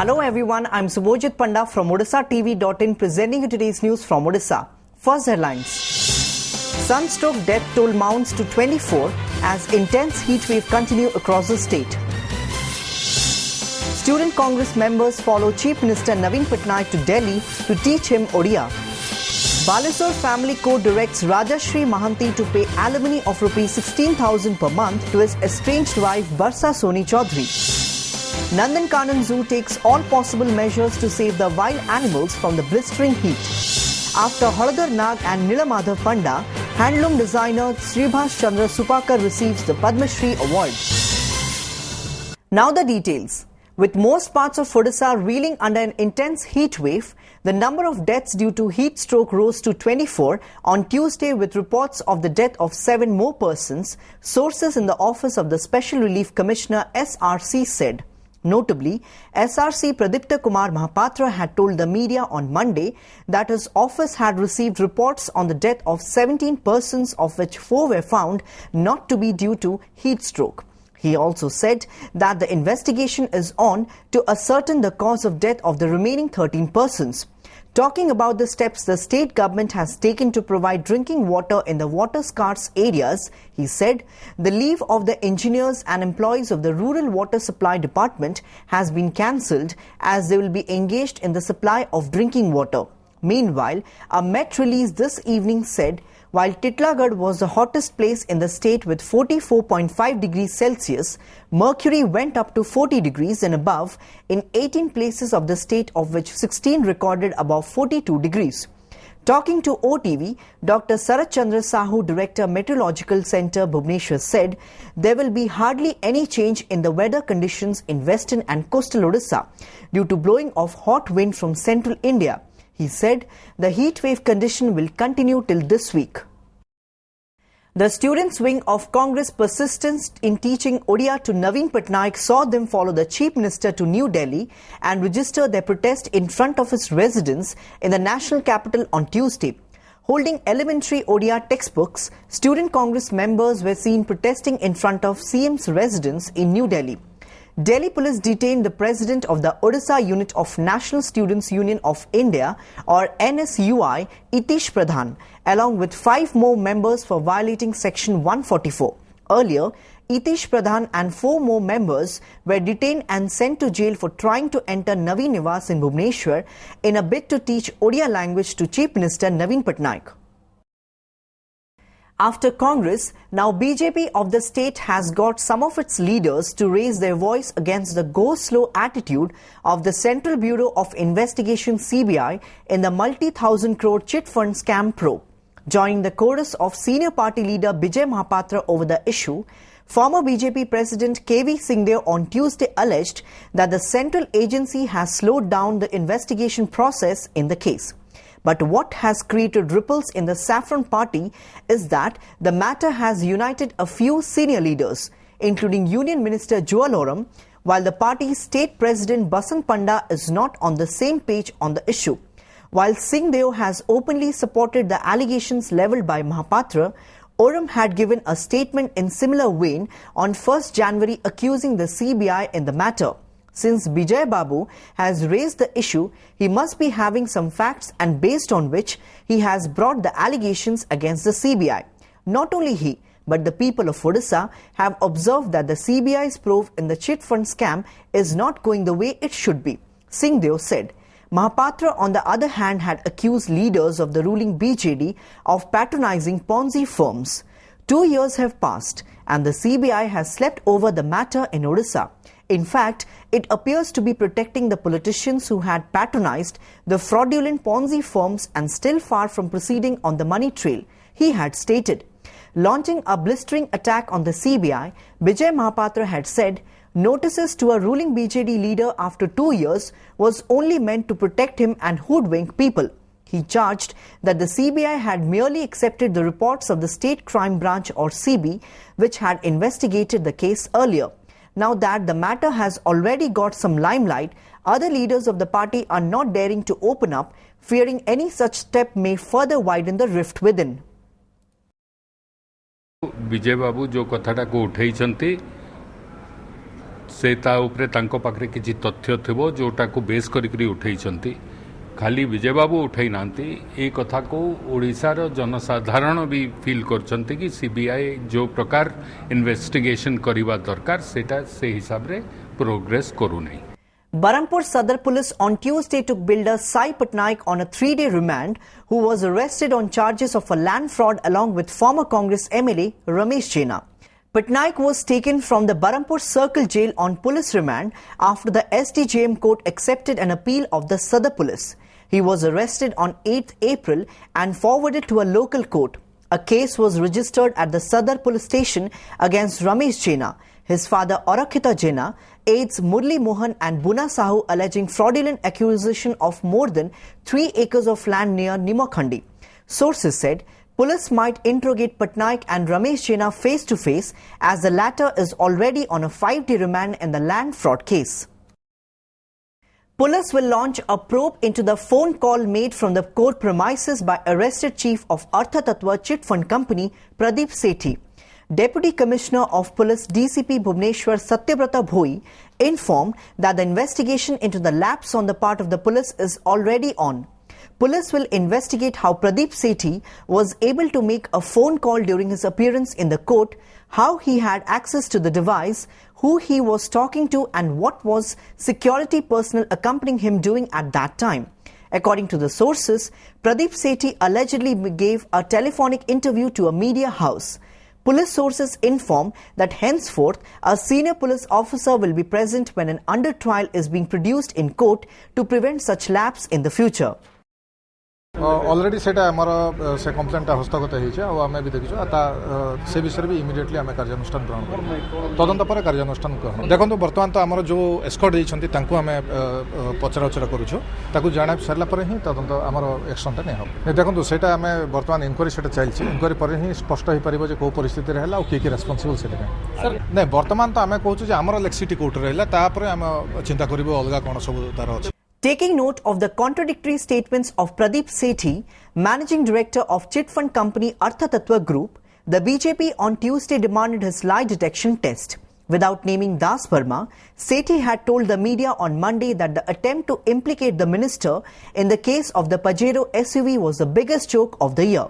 Hello everyone, I'm Subhojit Panda from Odishatv.in presenting you today's news from Odisha. First headlines. Sunstroke death toll mounts to 24 as intense heat wave continue across the state. Student Congress members follow Chief Minister Naveen Patnaik to Delhi to teach him Odia. Balasore Family Court directs Rajashri Mahanti to pay alimony of Rs 16,000 per month to his estranged wife Barsa Soni Chaudhary. Nandankanan Zoo takes all possible measures to save the wild animals from the blistering heat. After Haladar Nag and Nilamadhav Panda, handloom designer Sribhas Chandra Supakar receives the Padma Shri award. Now the details. With most parts of Odisha reeling under an intense heat wave, the number of deaths due to heat stroke rose to 24 on Tuesday with reports of the death of 7 more persons, sources in the office of the Special Relief Commissioner SRC said. Notably, SRC Pradipta Kumar Mahapatra had told the media on Monday that his office had received reports on the death of 17 persons, of which 4 were found not to be due to heat stroke. He also said that the investigation is on to ascertain the cause of death of the remaining 13 persons. Talking about the steps the state government has taken to provide drinking water in the water-scarce areas, he said the leave of the engineers and employees of the Rural Water Supply Department has been cancelled as they will be engaged in the supply of drinking water. Meanwhile, a Met release this evening said while Titlagarh was the hottest place in the state with 44.5 degrees Celsius, mercury went up to 40 degrees and above in 18 places of the state, of which 16 recorded above 42 degrees. Talking to OTV, Dr. Sarat Chandra Sahu, Director Meteorological Centre, Bhubaneswar, said there will be hardly any change in the weather conditions in western and coastal Odisha due to blowing of hot wind from central India. He said the heat wave condition will continue till this week. The students' wing of Congress persistence in teaching Odia to Naveen Patnaik saw them follow the Chief Minister to New Delhi and register their protest in front of his residence in the national capital on Tuesday. Holding elementary Odia textbooks, student Congress members were seen protesting in front of CM's residence in New Delhi. Delhi police detained the president of the Odisha unit of National Students Union of India or NSUI, Itish Pradhan, along with 5 more members for violating Section 144. Earlier, Itish Pradhan and 4 more members were detained and sent to jail for trying to enter Naveen Nivas in Bhubaneswar in a bid to teach Odia language to Chief Minister Naveen Patnaik. After Congress, now BJP of the state has got some of its leaders to raise their voice against the go-slow attitude of the Central Bureau of Investigation CBI in the multi-thousand crore chit fund scam probe. Joining the chorus of senior party leader Bijay Mahapatra over the issue, former BJP President KV Singhdeo on Tuesday alleged that the central agency has slowed down the investigation process in the case. But what has created ripples in the Saffron Party is that the matter has united a few senior leaders, including Union Minister Jewel Oram, while the party's state president Basant Panda is not on the same page on the issue. While Singhdeo has openly supported the allegations levelled by Mahapatra, Oram had given a statement in similar vein on 1st January accusing the CBI in the matter. Since Bijay Babu has raised the issue, he must be having some facts and based on which he has brought the allegations against the CBI. Not only he, but the people of Odisha have observed that the CBI's probe in the chit fund scam is not going the way it should be, Singhdeo said. Mahapatra, on the other hand, had accused leaders of the ruling BJD of patronizing Ponzi firms. 2 years have passed and the CBI has slept over the matter in Odisha. In fact, it appears to be protecting the politicians who had patronized the fraudulent Ponzi firms and still far from proceeding on the money trail, he had stated. Launching a blistering attack on the CBI, Bijay Mahapatra had said notices to a ruling BJD leader after 2 years was only meant to protect him and hoodwink people. He charged that the CBI had merely accepted the reports of the State Crime Branch or CB, which had investigated the case earlier. Now that the matter has already got some limelight, other leaders of the party are not daring to open up, fearing any such step may further widen the rift within. विजय बाबू जो कथाटा को उठाई से ता उपरे तांको पाखरे किछि तथ्य थिबो जोटा को बेस करिकरी उठैछंती खाली विजय बाबू उठाई नांती ए कथा को ओडिशार जनसाधारण भी फील करछंती कि सीबीआई जो प्रकार इन्वेस्टिगेशन करिवा दरकार सेटा से हिसाब रे प्रोग्रेस करू नै। Berhampur Sadar Police on Tuesday took builder Sai Patnaik on a 3-day remand, who was arrested on charges of a land fraud along with former Congress MLA Ramesh Jena. Patnaik was taken from the Berhampur Circle Jail on police remand after the SDJM court accepted an appeal of the Sadar Police. He was arrested on 8th April and forwarded to a local court. A case was registered at the Sadar Police Station against Ramesh Jena, his father Orakita Jena, aides Murli Mohan and Buna Sahu, alleging fraudulent acquisition of more than 3 acres of land near Nimakhandi. Sources said police might interrogate Patnaik and Ramesh Jena face to face, as the latter is already on a 5-day remand in the land fraud case. Police will launch a probe into the phone call made from the court premises by arrested chief of Untitled Chit Fund Company Pradeep Sethi. Deputy Commissioner of Police DCP Bhubaneswar Satyabrata Bhoi informed that the investigation into the lapse on the part of the police is already on. Police will investigate how Pradeep Sethi was able to make a phone call during his appearance in the court, how he had access to the device, who he was talking to, and what was security personnel accompanying him doing at that time. According to the sources, Pradeep Sethi allegedly gave a telephonic interview to a media house. Police sources inform that henceforth a senior police officer will be present when an under trial is being produced in court to prevent such lapse in the future. Already सेटा आमर से complaint हस्तगत होमें भी देखीचु से विषय भी immediately आम कार्यानुष्ठान ग्रहण कर तदंत पर कार्यानुष्ठान ग्रहण देखो बर्तमान तो आमर जो एस्कॉर्ट होती आम पचरा उचरा करूँ जाना सारापर ही तदंत आमर एक्शनटा नहीं हम देखो से आम बर्तमान इनक्वारी से चलती इनक्वारी पर ही स्पष्ट हो पार जो कौ परिस्थिति है किए रेस्पॉन्सिबल से नहीं बर्तमान तो आम कहूँ आमर लेक्सिटी कोर्ट रहा आम चिंता करूँ अलग कौन सब तार अच्छे। Taking note of the contradictory statements of Pradeep Sethi, Managing Director of Chit Fund Company Arthatattva Group, the BJP on Tuesday demanded his lie detection test. Without naming Das Verma, Sethi had told the media on Monday that the attempt to implicate the minister in the case of the Pajero SUV was the biggest joke of the year.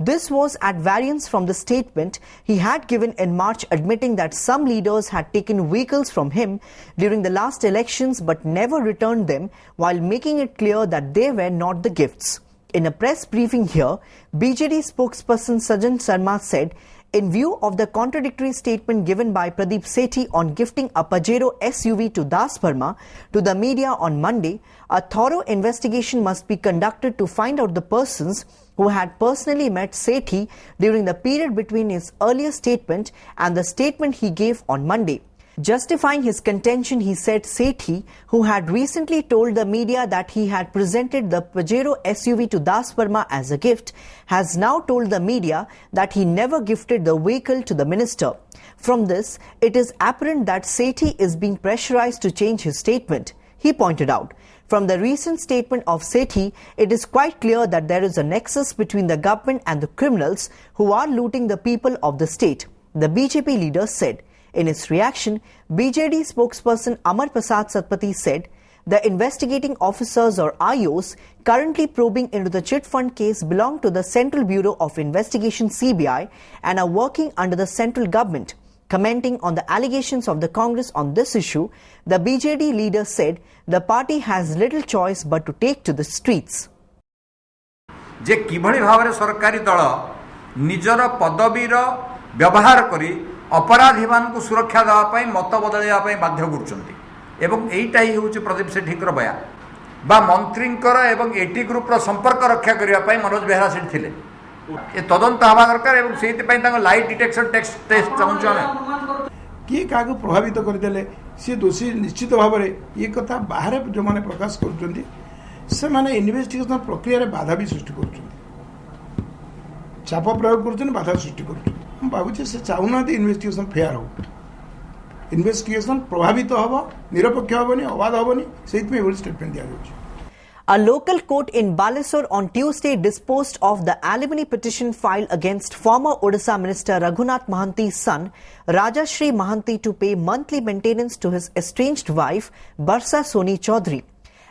This was at variance from the statement he had given in March, admitting that some leaders had taken vehicles from him during the last elections but never returned them, while making it clear that they were not the gifts. In a press briefing here, BJD spokesperson Sajan Sharma said, in view of the contradictory statement given by Pradeep Sethi on gifting a Pajero SUV to Das Verma to the media on Monday, a thorough investigation must be conducted to find out the persons who had personally met Sethi during the period between his earlier statement and the statement he gave on Monday. Justifying his contention, he said Sethi, who had recently told the media that he had presented the Pajero SUV to Das Verma as a gift, has now told the media that he never gifted the vehicle to the minister. From this, it is apparent that Sethi is being pressurized to change his statement. He pointed out, from the recent statement of Sethi, it is quite clear that there is a nexus between the government and the criminals who are looting the people of the state, the BJP leader said. In his reaction, BJD spokesperson Amar Prasad Satpathy said, the investigating officers or IOs currently probing into the chit fund case belong to the Central Bureau of Investigation CBI and are working under the central government. Commenting on the allegations of the Congress on this issue, the BJD leader said the party has little choice but to take to the streets. जे किभଳି भाବରେ सरकारी दल निजर पदवीर व्यवहार करी अपराधी मानकु सुरक्षा देवा पई मत बदलैया पई बाध्य करछन्ती एवं एईटा ही होउची प्रदीप सेठीकर बया बा मंत्रींकर एवं एटी ग्रुप रो संपर्क रक्षा करिया पई मनोज बेहरा सेठ थिले ए तदंत हवा दरकार एवं सेति पई तांको लाइट डिटेक्शन टेस्ट चाहूँ किए क्या प्रभावित करदे सी दोषी निश्चित भाव में ये कथा बाहर जो मैंने प्रकाश कर इन्वेस्टिगेशन प्रक्रिया बाधा भी सृष्टि कर चाप प्रयोग कर बाधा सृष्टि कर भावुचे से चाहूना इन्वेस्टिगेशन फेयर हो इन्वेस्टिगेशन प्रभावित हम निरपेक्ष हेनी अबाध हेनी से स्टेटमेंट दि जाए। A local court in Balesur on Tuesday disposed of the alimony petition filed against former Odisha Minister Raghunath Mahanti's son, Rajashri Mahanti, to pay monthly maintenance to his estranged wife, Barsa Soni Chaudhary.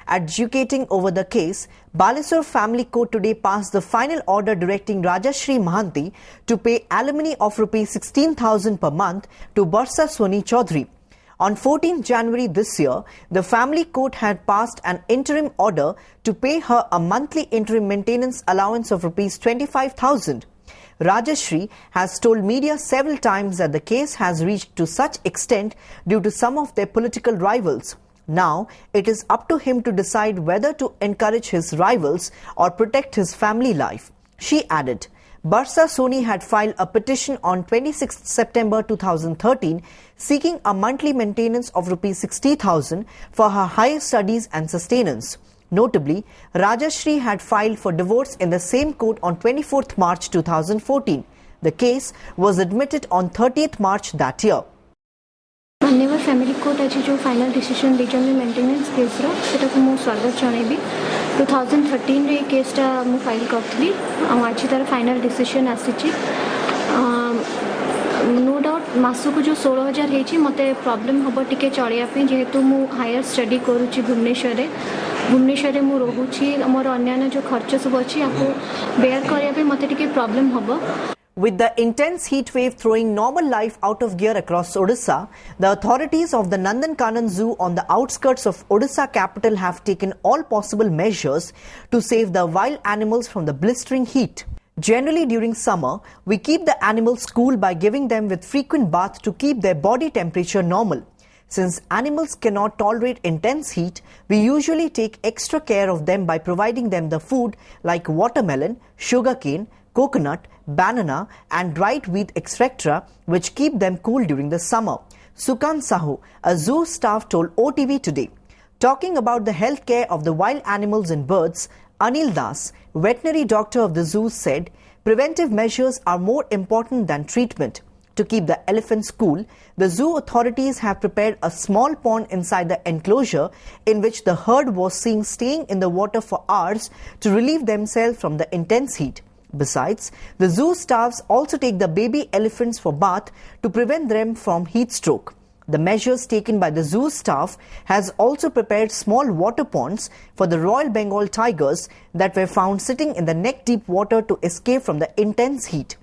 Adjudicating over the case, Balesur Family Court today passed the final order directing Rajashri Mahanti to pay alimony of Rs 16,000 per month to Barsa Soni Chaudhary. On 14 January this year, the family court had passed an interim order to pay her a monthly interim maintenance allowance of Rs 25,000. Rajashri has told media several times that the case has reached to such extent due to some of their political rivals. Now, it is up to him to decide whether to encourage his rivals or protect his family life. She added, Barsa Soni had filed a petition on 26 September 2013 seeking a monthly maintenance of Rs 60,000 for her higher studies and sustenance. Notably, Rajashri had filed for divorce in the same court on 24th March 2014. The case was admitted on 30th March that year. मान्यवर family court आज जो final decision देछन maintenance case रो सेटा को मो स्वागत जणेबी 2013 रे केसटा मु file करथली आज तार फाइनल डिसीजन आसीची नो डाउट मासु को जो 16000 हेची मते प्रॉब्लम हबो टिके चलिया पे जेहेतु मु हायर स्टडी करूची भुवनेश्वर रे मु रहूची मोर अन्यान्य जो खर्च सब अछि आपको बेयर करिया पे मते टिके प्रॉब्लम हबो. With the intense heat wave throwing normal life out of gear across Odisha, the authorities of the Nandankanan Zoo on the outskirts of Odisha capital have taken all possible measures to save the wild animals from the blistering heat. Generally during summer, we keep the animals cool by giving them with frequent baths to keep their body temperature normal. Since animals cannot tolerate intense heat, we usually take extra care of them by providing them the food like watermelon, sugarcane, coconut, banana and dried wheat etc. which keep them cool during the summer. Sukan Sahu, a zoo staff, told OTV today. Talking about the health care of the wild animals and birds, Anil Das, veterinary doctor of the zoo, said preventive measures are more important than treatment. To keep the elephants cool, the zoo authorities have prepared a small pond inside the enclosure in which the herd was seen staying in the water for hours to relieve themselves from the intense heat. Besides, the zoo staffs also take the baby elephants for bath to prevent them from heat stroke. The measures taken by the zoo staff has also prepared small water ponds for the Royal Bengal tigers that were found sitting in the neck-deep water to escape from the intense heat.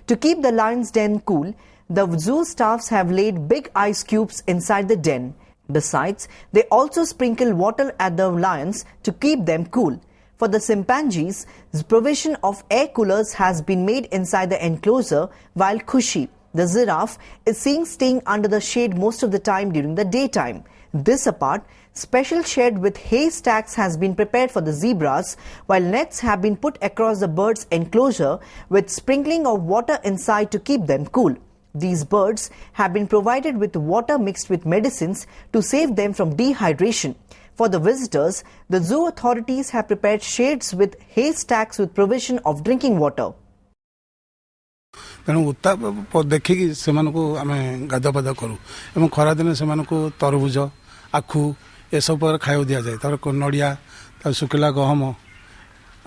To keep the lions' den cool, the zoo staffs have laid big ice cubes inside the den. Besides, they also sprinkle water at the lions to keep them cool. For the chimpanzees, the provision of air coolers has been made inside the enclosure, while Khushi, the giraffe, is seen staying under the shade most of the time during the daytime. This apart, special shed with hay stacks has been prepared for the zebras, while nets have been put across the birds' enclosure with sprinkling of water inside to keep them cool. These birds have been provided with water mixed with medicines to save them from dehydration. For the visitors, the zoo authorities have prepared shades with hay stacks with provision of drinking water. तेणु उत्ताप देखिकी से आम गाधुपाधा करूँ और खरादिन से तरबुज आखु ये सब खाया दि जाए तर नड़िया शुखिला गहम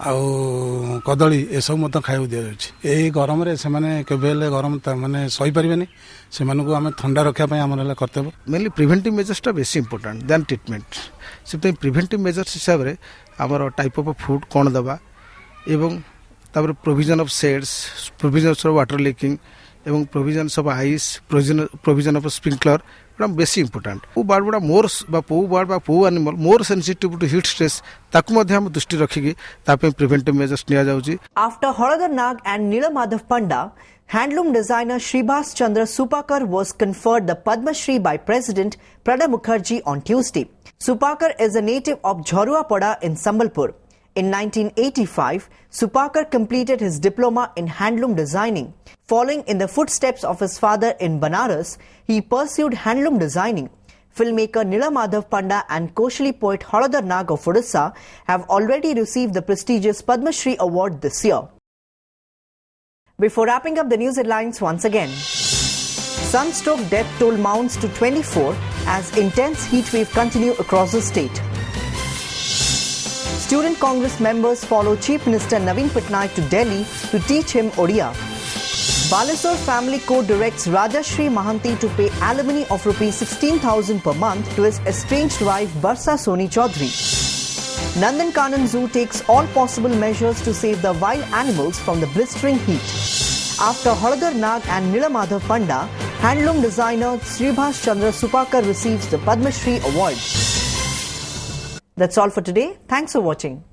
आउ कदली ये सब मत खाया दि जाए गरम से गरम माने सही पारे से आम ठंडा रखापी आम कर्तव्य मेनली प्रिवेंटिव मेजर्सटा बेसी इंपोर्टेंट दैन ट्रिटमेंट से प्रिवेंटिव मेजर्स हिसाब से आमर टाइप ऑफ फूड कौन दबा एवं तापर provision of sheds provision of water leaking एवं provision of ice provision of sprinkler बेसी इंपोर्टेंट पो बार्ड गुड़ा more for bird for animal more sensitive to heat stress ताकू मध्य हम दृष्टि रखिकी तापे प्रिवेंटिव मेजर्स निया जाउची. After Holadar Nag and Nilamadhav Panda, handloom designer Shribhas Chandra Supakar was conferred the Padma Shri by President Pranab Mukherjee on Tuesday. Supakar is a native of Jharuapada in Sambalpur. In 1985, Supakar completed his diploma in handloom designing. Following in the footsteps of his father in Banaras, he pursued handloom designing. Filmmaker Nilamadhav Panda and Koshali poet Holadar Nag of Odisha have already received the prestigious Padma Shri award this year. Before wrapping up the news headlines once again, sunstroke death toll mounts to 24 as intense heat wave continue across the state. Student Congress members follow Chief Minister Navin Patnaik to Delhi to teach him Odia. Balasore family court directs Rajashri Mahanti to pay alimony of rupees 16,000 per month to his estranged wife Barsa Soni Chaudhary. Nandankanan Zoo takes all possible measures to save the wild animals from the blistering heat. After Holadar Nag and Nilamadhav Panda, handloom designer Sribhas Chandra Supakar receives the Padma Shri award. That's all for today. Thanks for watching.